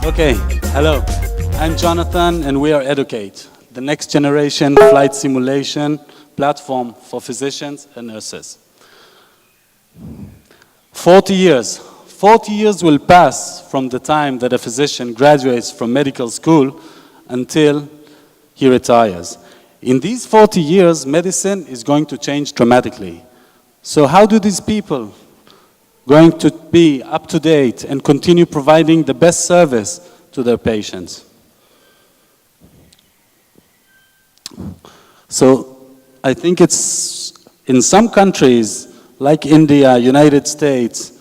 Okay, hello. I'm Jonathan and we are Edocate, the next generation flight simulation platform for physicians and nurses. 40 years will pass from the time that a physician graduates from medical school until he retires. In these 40 years, medicine is going to change dramatically. So how do these people going to be up to date and continue providing the best service to their patients? So I think it's in some countries like India, United States,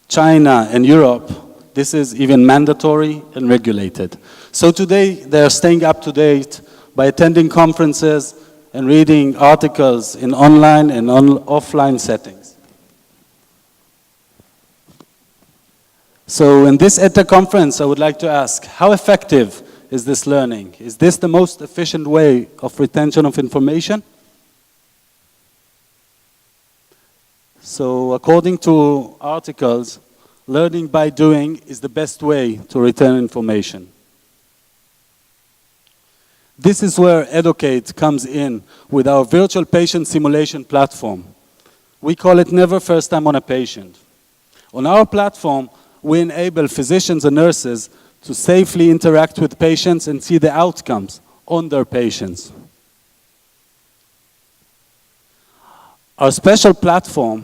China, and Europe, this is even mandatory and regulated. So today they are staying up to date by attending conferences and reading articles in online and offline settings. So in this EdTech conference, I would like to ask, how effective is this learning? Is this the most efficient way of retention of information? So according to articles, learning by doing is the best way to retain information. This is where Edocate comes in with our virtual patient simulation platform. We call it Never First Time on a Patient. On our platform, we enable physicians and nurses to safely interact with patients and see the outcomes on their patients. Our special platform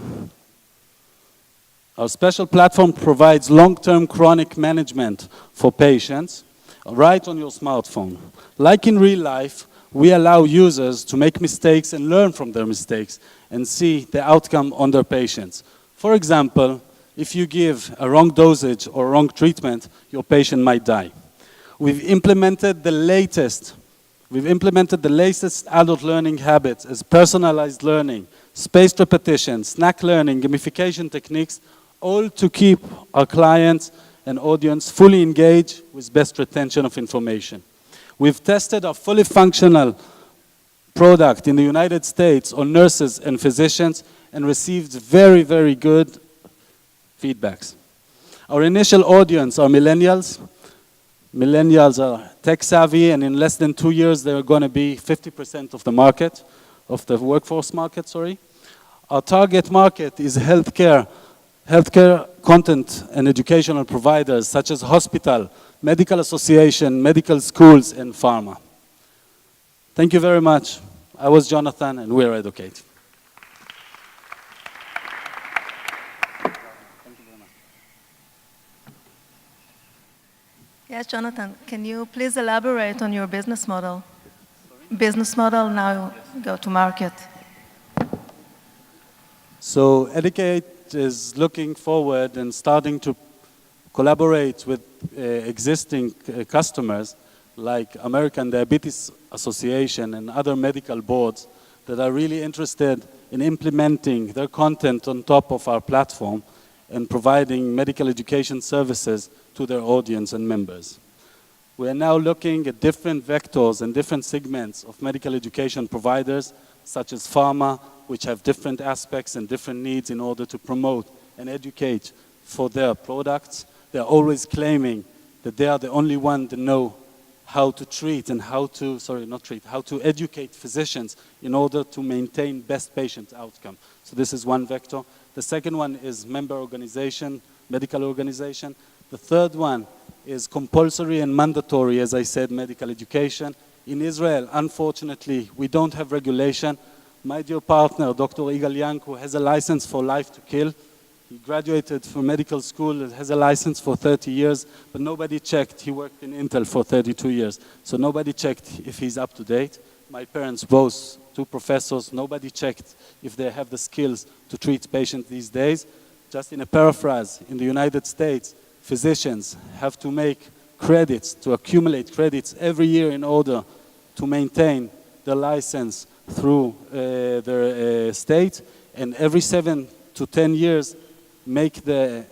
provides long-term chronic management for patients right on your smartphone. Like in real life, we allow users to make mistakes and learn from their mistakes and see the outcome on their patients. For example, if you give a wrong dosage or wrong treatment, your patient might die. We've implemented the latest adult learning habits as personalized learning, spaced repetition, snack learning, gamification techniques, all to keep our clients and audience fully engaged with best retention of information. We've tested a fully functional product in the United States on nurses and physicians and received very, very good feedbacks. Our initial audience are millennials. Millennials are tech savvy, and in less than 2 years, they're going to be 50% of the market, of the workforce market, sorry. Our target market is healthcare content and educational providers such as hospital, medical association, medical schools, and pharma. Thank you very much. I was Jonathan, and we're Edocate. Yes, Jonathan, can you please elaborate on your business model? Sorry? Business model, now go to market. So Edocate is looking forward and starting to collaborate with existing customers like American Diabetes Association and other medical boards that are really interested in implementing their content on top of our platform and providing medical education services to their audience and members. We are now looking at different vectors and different segments of medical education providers, such as pharma, which have different aspects and different needs in order to promote and educate for their products. They're always claiming that they are the only one that know how to treat and how to educate physicians in order to maintain best patient outcome. So this is one vector. The second one is member organization, medical organization. The third one is compulsory and mandatory, as I said, medical education. In Israel, unfortunately, we don't have regulation. My dear partner, Dr. Igal Yanku, has a license for life to kill. He graduated from medical school, has a license for 30 years, but nobody checked. He worked in Intel for 32 years, so nobody checked if he's up to date. My parents, both two professors, nobody checked if they have the skills to treat patients these days. Just in a paraphrase, in the United States, physicians have to make credits, to accumulate credits every year in order to maintain their license through their state, and every 7 to 10 years make the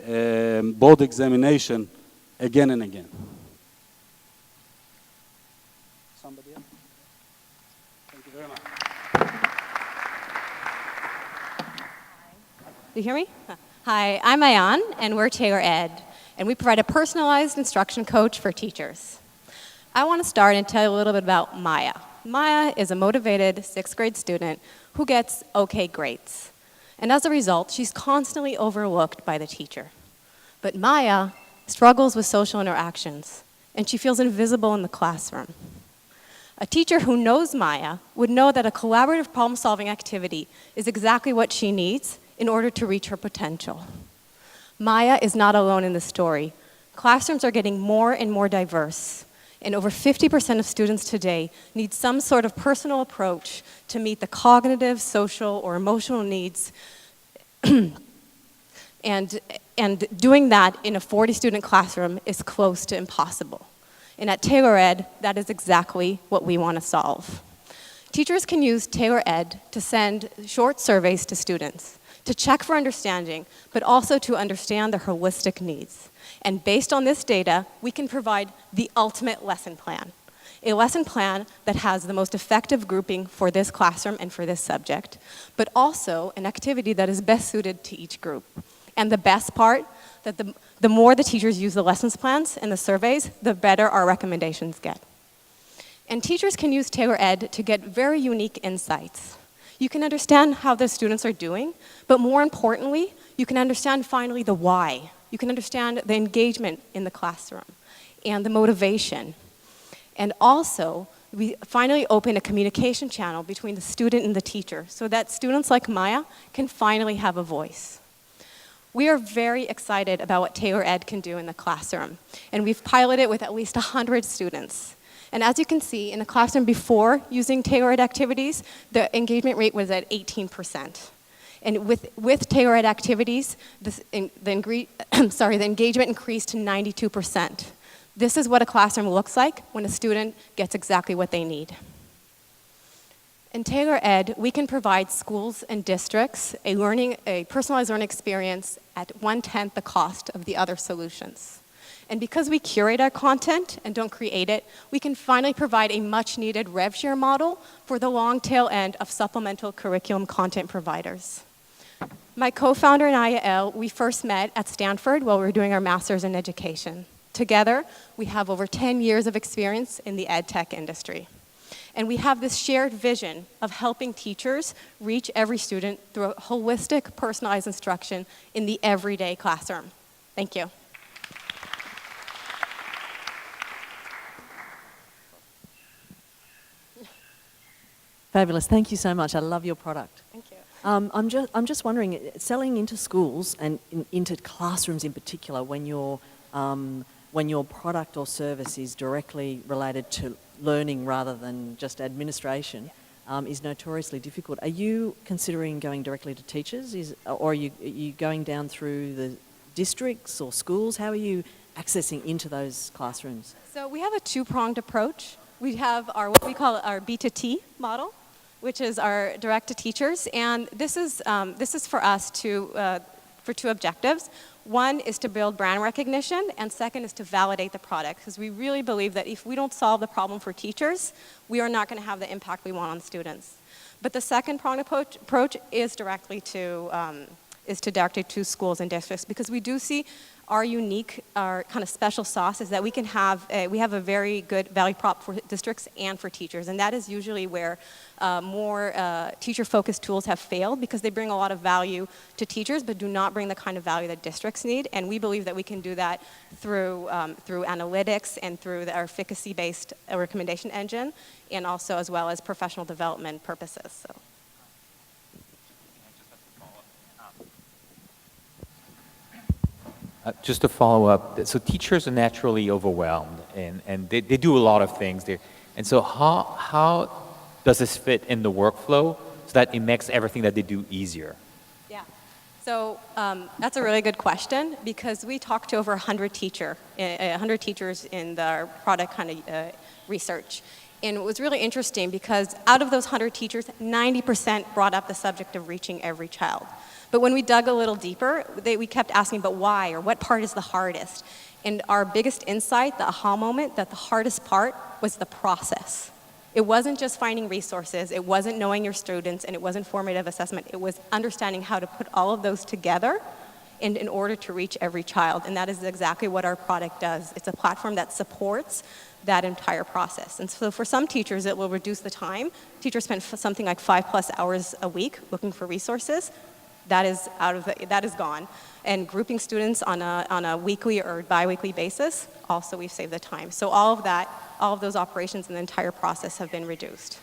board examination again and again. Somebody else? Thank you very much. Do you hear me? Hi, I'm Ayan, and we're Taylor Ed. and we provide a personalized instruction coach for teachers. I want to start and tell you a little bit about Maya. Maya is a motivated 6th grade student who gets okay grades. And as a result, she's constantly overlooked by the teacher. But Maya struggles with social interactions, and she feels invisible in the classroom. A teacher who knows Maya would know that a collaborative problem-solving activity is exactly what she needs in order to reach her potential. Maya is not alone in this story. Classrooms are getting more and more diverse, and over 50% of students today need some sort of personal approach to meet the cognitive, social, or emotional needs. and doing that in a 40-student classroom is close to impossible. And at Taylor Ed, that is exactly what we want to solve. Teachers can use Taylor Ed to send short surveys to students, to check for understanding, but also to understand their holistic needs. And based on this data, we can provide the ultimate lesson plan. A lesson plan that has the most effective grouping for this classroom and for this subject, but also an activity that is best suited to each group. And the best part, that the more the teachers use the lessons plans and the surveys, the better our recommendations get. And teachers can use Taylor Ed to get very unique insights. You can understand how the students are doing, but more importantly, you can understand finally the why. You can understand the engagement in the classroom and the motivation. And also, we finally open a communication channel between the student and the teacher so that students like Maya can finally have a voice. We are very excited about what Taylor Ed can do in the classroom, and we've piloted with at least 100 students. And as you can see, in the classroom before using Taylor Ed activities, the engagement rate was at 18%. And with Taylor Ed activities, the engagement increased to 92%. This is what a classroom looks like when a student gets exactly what they need. In Taylor Ed, we can provide schools and districts a personalized learning experience at 1/10 the cost of the other solutions. And because we curate our content and don't create it, we can finally provide a much-needed rev share model for the long tail end of supplemental curriculum content providers. My co-founder and Michaël, we first met at Stanford while we were doing our master's in education. Together, we have over 10 years of experience in the EdTech industry. And we have this shared vision of helping teachers reach every student through a holistic, personalized instruction in the everyday classroom. Thank you. Fabulous. Thank you so much. I love your product. Thank you. I'm just wondering, selling into schools and into classrooms in particular, when your product or service is directly related to learning rather than just administration, is notoriously difficult. Are you considering going directly to teachers, or are you going down through the districts or schools? How are you accessing into those classrooms? So we have a two-pronged approach. We have what we call our B2T model, which is our direct to teachers, and this is for us for two objectives. One is to build brand recognition, and second is to validate the product, because we really believe that if we don't solve the problem for teachers, we are not going to have the impact we want on students. But the second pronged approach is directly to schools and districts, because we do see our kind of special sauce is that we have a very good value prop for districts and for teachers, and that is usually where more teacher-focused tools have failed, because they bring a lot of value to teachers but do not bring the kind of value that districts need, and we believe that we can do that through analytics and through our efficacy-based recommendation engine, and also as well as professional development purposes. So. Just to follow up, so teachers are naturally overwhelmed, and they do a lot of things. And so how does this fit in the workflow so that it makes everything that they do easier? Yeah, so that's a really good question, because we talked to over 100 teachers in our product kind of research. And it was really interesting because out of those 100 teachers, 90% brought up the subject of reaching every child. But when we dug a little deeper, we kept asking, but why, or what part is the hardest? And our biggest insight, the aha moment, that the hardest part was the process. It wasn't just finding resources, it wasn't knowing your students, and it wasn't formative assessment. It was understanding how to put all of those together in order to reach every child. And that is exactly what our product does. It's a platform that supports that entire process. And so for some teachers, it will reduce the time. Teachers spend something like 5+ hours a week looking for resources. That is gone. And grouping students on a weekly or bi-weekly basis, also we've saved the time. So all of those operations and the entire process have been reduced.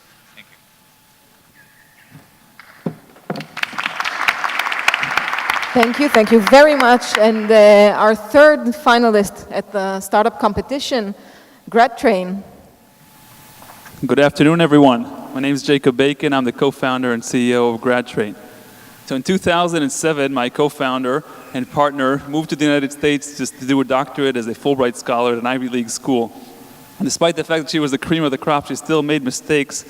Thank you very much. And our third finalist at the startup competition, Gradtrain. Good afternoon, everyone. My name is Jacob Bacon. I'm the co-founder and CEO of Gradtrain. So in 2007, my co-founder and partner moved to the United States just to do a doctorate as a Fulbright scholar at an Ivy League school. And despite the fact that she was the cream of the crop, she still made mistakes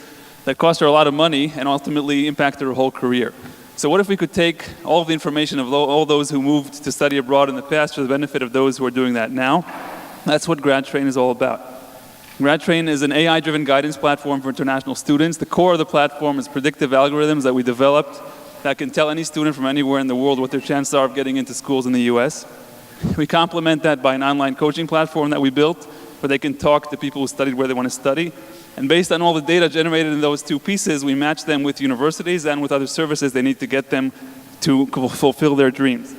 that cost her a lot of money and ultimately impacted her whole career. So what if we could take all of the information of all those who moved to study abroad in the past for the benefit of those who are doing that now? That's what Gradtrain is all about. Gradtrain is an AI-driven guidance platform for international students. The core of the platform is predictive algorithms that we developed that can tell any student from anywhere in the world what their chances are of getting into schools in the US. We complement that by an online coaching platform that we built where they can talk to people who studied where they want to study. And based on all the data generated in those two pieces, we match them with universities and with other services they need to get them to fulfill their dreams.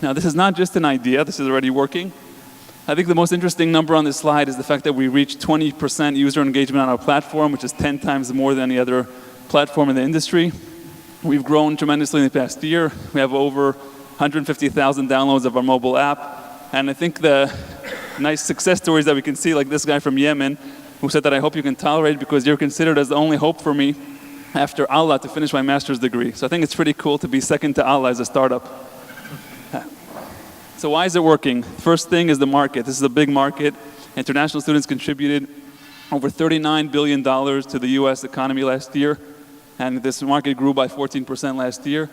Now, this is not just an idea. This is already working. I think the most interesting number on this slide is the fact that we reached 20% user engagement on our platform, which is 10 times more than any other platform in the industry. We've grown tremendously in the past year. We have over 150,000 downloads of our mobile app. And I think the nice success stories that we can see, like this guy from Yemen, who said that I hope you can tolerate because you're considered as the only hope for me after Allah to finish my master's degree. So I think it's pretty cool to be second to Allah as a startup. So why is it working? First thing is the market. This is a big market. International students contributed over $39 billion to the US economy last year. And this market grew by 14% last year.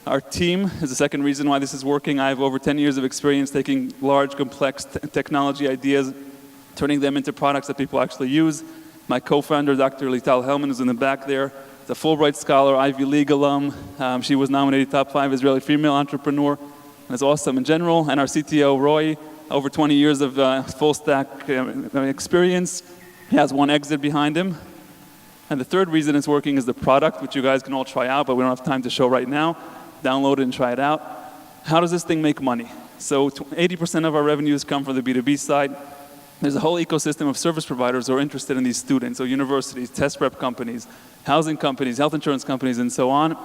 Our team is the second reason why this is working. I have over 10 years of experience taking large, complex technology ideas, turning them into products that people actually use. My co-founder, Dr. Lital Hellman, is in the back there. The Fulbright scholar, Ivy League alum. She was nominated top 5 Israeli female entrepreneur. And it's awesome in general. And our CTO, Roy, over 20 years of full stack experience. He has one exit behind him. And the third reason it's working is the product, which you guys can all try out, but we don't have time to show right now. Download it and try it out. How does this thing make money? So 80% of our revenues come from the B2B side. There's a whole ecosystem of service providers who are interested in these students, so universities, test prep companies, housing companies, health insurance companies, and so on.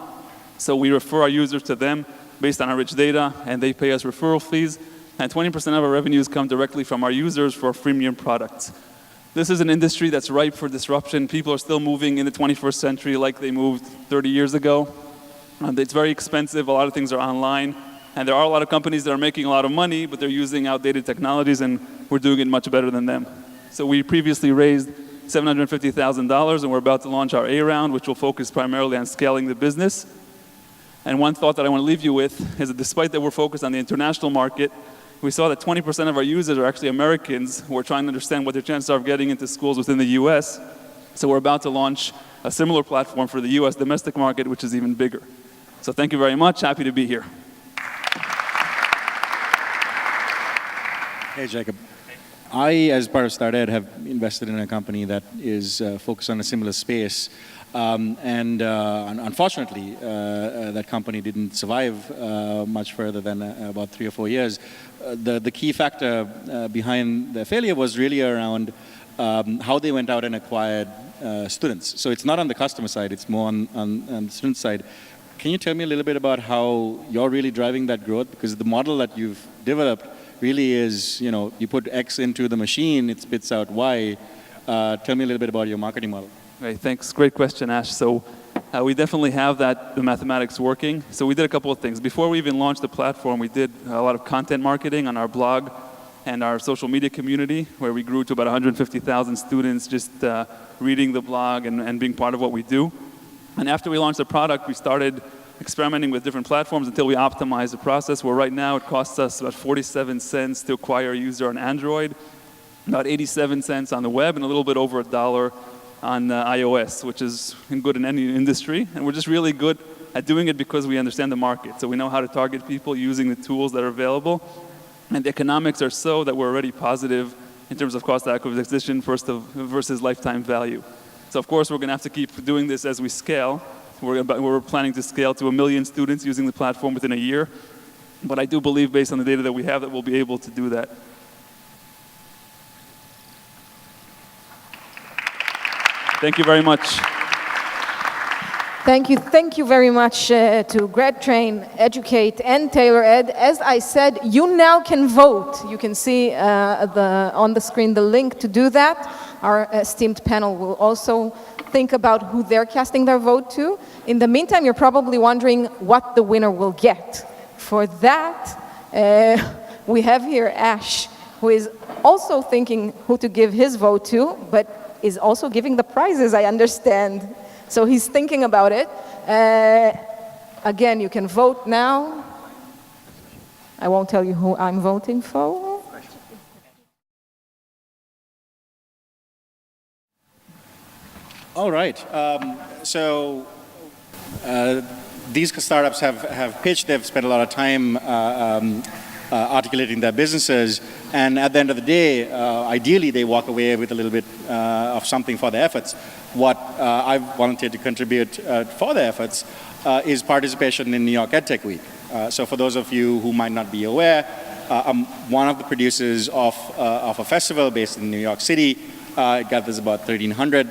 So we refer our users to them based on our rich data, and they pay us referral fees. And 20% of our revenues come directly from our users for freemium products. This is an industry that's ripe for disruption. People are still moving in the 21st century like they moved 30 years ago. It's very expensive. A lot of things are online. And there are a lot of companies that are making a lot of money, but they're using outdated technologies, and we're doing it much better than them. So we previously raised $750,000, and we're about to launch our A round, which will focus primarily on scaling the business. And one thought that I want to leave you with is that despite that we're focused on the international market, we saw that 20% of our users are actually Americans who are trying to understand what their chances are of getting into schools within the US. So we're about to launch a similar platform for the US domestic market, which is even bigger. So thank you very much. Happy to be here. Hey, Jacob. I, as part of StartEd, have invested in a company that is focused on a similar space. Unfortunately, that company didn't survive much further than about 3 or 4 years. The key factor behind their failure was really around how they went out and acquired students. So it's not on the customer side, it's more on the student side. Can you tell me a little bit about how you're really driving that growth? Because the model that you've developed really is, you put X into the machine, it spits out Y. Tell me a little bit about your marketing model. Right, thanks. Great question, Ash. So we definitely have the mathematics working. So we did a couple of things. Before we even launched the platform, we did a lot of content marketing on our blog and our social media community, where we grew to about 150,000 students just reading the blog and being part of what we do. And after we launched the product, we started experimenting with different platforms until we optimized the process, where right now it costs us about 47 cents to acquire a user on Android, about 87 cents on the web, and a little bit over $1 on iOS, which is good in any industry. And we're just really good at doing it because we understand the market. So we know how to target people using the tools that are available. And the economics are so that we're already positive in terms of cost acquisition versus lifetime value. So of course, we're going to have to keep doing this as we scale. We're planning to scale to 1 million students using the platform within a year. But I do believe, based on the data that we have, that we'll be able to do that. Thank you very much. Thank you very much to Gradtrain, Edocate, and TaylorEd. As I said, you now can vote. You can see on the screen the link to do that. Our esteemed panel will also think about who they're casting their vote to. In the meantime, you're probably wondering what the winner will get. For that, we have here Ash, who is also thinking who to give his vote to, but is also giving the prizes, I understand. So he's thinking about it. Again, you can vote now. I won't tell you who I'm voting for. All right. These startups have pitched. They've spent a lot of time articulating their businesses. And at the end of the day, ideally, they walk away with a little bit of something for their efforts. What I've volunteered to contribute for their efforts is participation in New York EdTech Week. So for those of you who might not be aware, I'm one of the producers of a festival based in New York City. It gathers about 1,300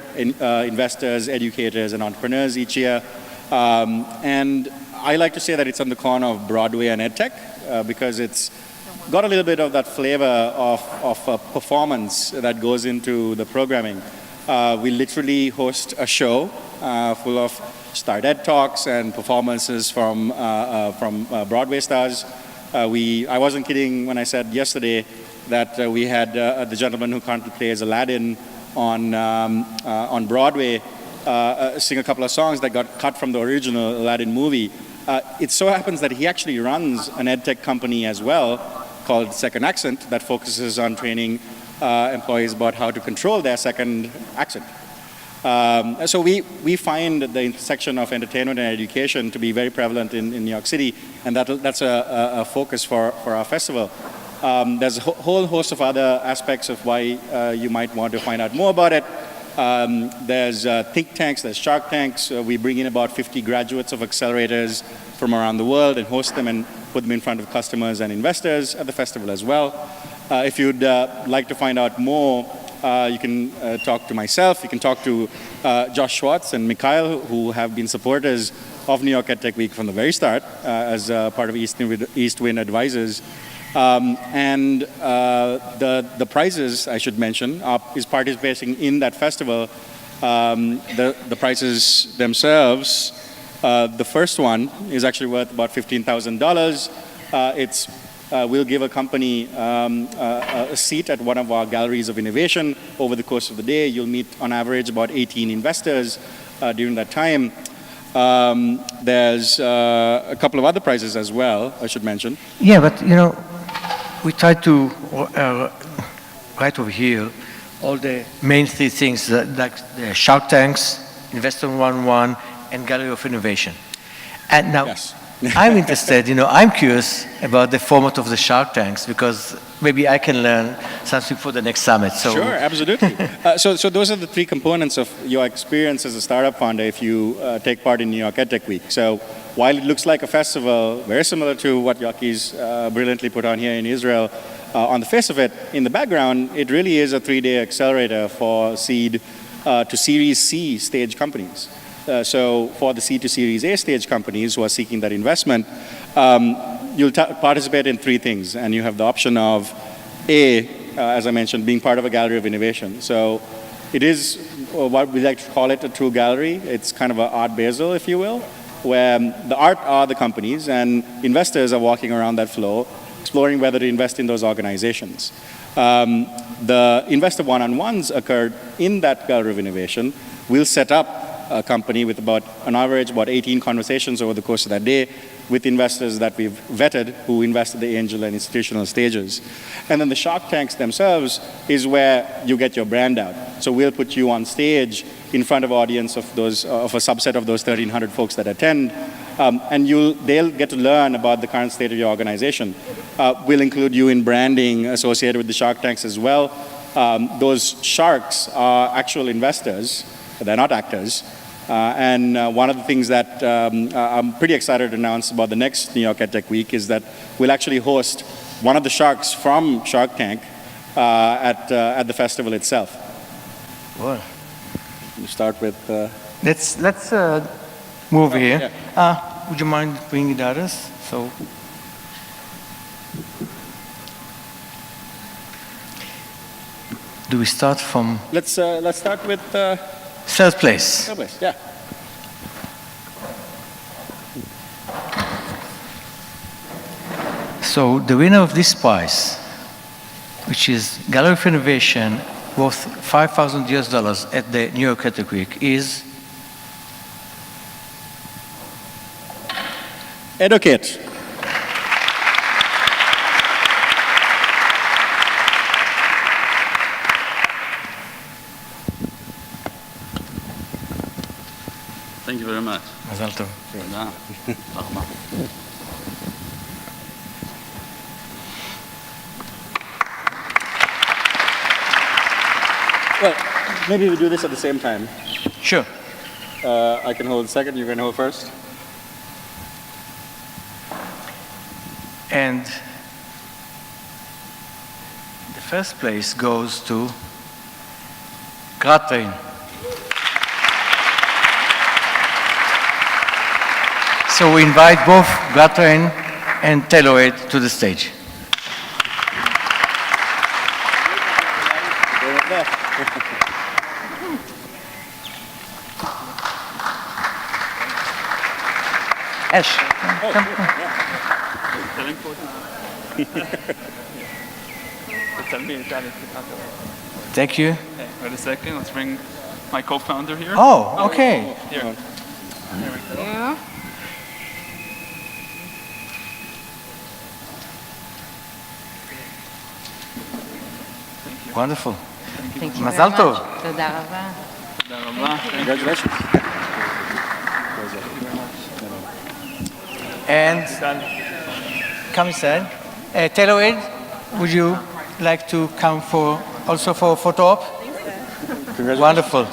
investors, educators, and entrepreneurs each year. And I like to say that it's on the corner of Broadway and EdTech because it's got a little bit of that flavor of performance that goes into the programming. We literally host a show full of Start Ed talks and performances from Broadway stars. I wasn't kidding when I said yesterday that we had the gentleman who currently plays Aladdin on Broadway sing a couple of songs that got cut from the original Aladdin movie. It so happens that he actually runs an EdTech company as well called Second Accent that focuses on training employees about how to control their second accent. So we find the intersection of entertainment and education to be very prevalent in New York City, and that's a focus for our festival. There's a whole host of other aspects of why you might want to find out more about it. There's think tanks, there's Shark Tanks. We bring in about 50 graduates of accelerators from around the world and host them and put them in front of customers and investors at the festival as well. If you'd like to find out more, you can talk to myself, you can talk to Josh Schwartz and Michaël, who have been supporters of New York EdTech Week from the very start as part of East Wind Advisors. And the prizes, I should mention, is participating in that festival. The prizes themselves, the first one is actually worth about $15,000. We'll give a company a seat at one of our galleries of innovation over the course of the day. You'll meet on average about 18 investors during that time. There's a couple of other prizes as well, I should mention. Yeah, but you know, we try to right over here all the main three things like the Shark Tanks, Investor 101, and Gallery of Innovation. And now, yes. I'm interested, I'm curious about the format of the Shark Tanks because maybe I can learn something for the next summit. So. Sure, absolutely. So those are the three components of your experience as a startup founder if you take part in New York EdTech Week. So while it looks like a festival, very similar to what Yoki's brilliantly put on here in Israel, on the face of it, in the background, it really is a 3-day accelerator for seed to Series C stage companies. So for the C to Series A stage companies who are seeking that investment, you'll participate in 3 things, and you have the option of A, as I mentioned, being part of a gallery of innovation. So it is what we like to call it a true gallery. It's kind of an art basel, if you will, where the art are the companies and investors are walking around that floor, exploring whether to invest in those organizations. The investor one-on-ones occurred in that gallery of innovation. We'll set up a company with on average, about 18 conversations over the course of that day with investors that we've vetted who invest at the angel and institutional stages. And then the Shark Tanks themselves is where you get your brand out. So we'll put you on stage in front of an audience of a subset of those 1,300 folks that attend, And they'll get to learn about the current state of your organization. We'll include you in branding associated with the Shark Tanks as well. Those sharks are actual investors. They're not actors. And one of the things that I'm pretty excited to announce about the next New York EdTech Week is that we'll actually host one of the sharks from Shark Tank at the festival itself. Well, You start with... let's move here. Yeah. Would you mind bringing the others? So, do we start from Let's start with... third place? third place, yeah. So the winner of this prize, which is Gallery of Innovation, worth $5,000 at the New York EdTech Week, is Edocate. Thank you very much. Mazal tov. Well, maybe we do this at the same time. Sure. I can hold second, you can hold first. And the first place goes to Gradtrain. So we invite both Gradtrain and TaylorAid to the stage. Ash, come. Thank you. Okay, wait a second. Let's bring my co-founder here. Oh, okay. Here. Yeah. Wonderful. Thank you Mazal very tov. much. תודה רבה. תודה רבה. Congratulations. And come inside. TaylorAid, would you like to come also for a photo op? Wonderful.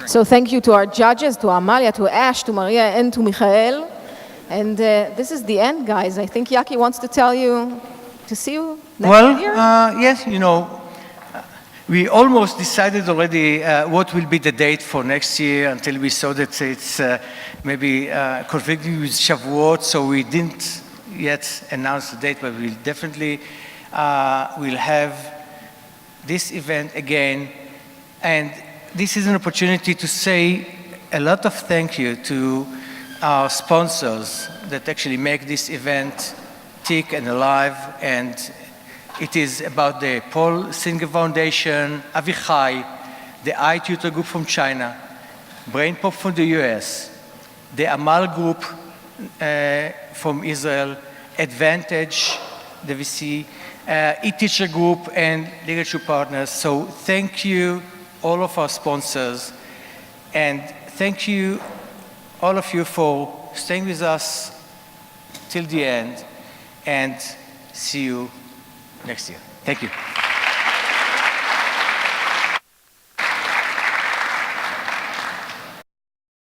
So thank you to our judges, to Amalia, to Ash, to Maria, and to Michaël. And this is the end, guys. I think Yaki wants to tell you to see you next year. Yes, we almost decided already what will be the date for next year until we saw that it's maybe conflicting with Shavuot, so we didn't yet announce the date, but we'll definitely will have this event again. And this is an opportunity to say a lot of thank you to our sponsors that actually make this event tick and alive. And it is about the Paul Singer Foundation, Avichai, the iTutor Group from China, BrainPop from the US, the Amal Group from Israel, EDvantage, the VC, eTeacher Group, and Leadership Partners. So thank you, all of our sponsors, and thank you, all of you, for staying with us till the end, and see you next year. Thank you.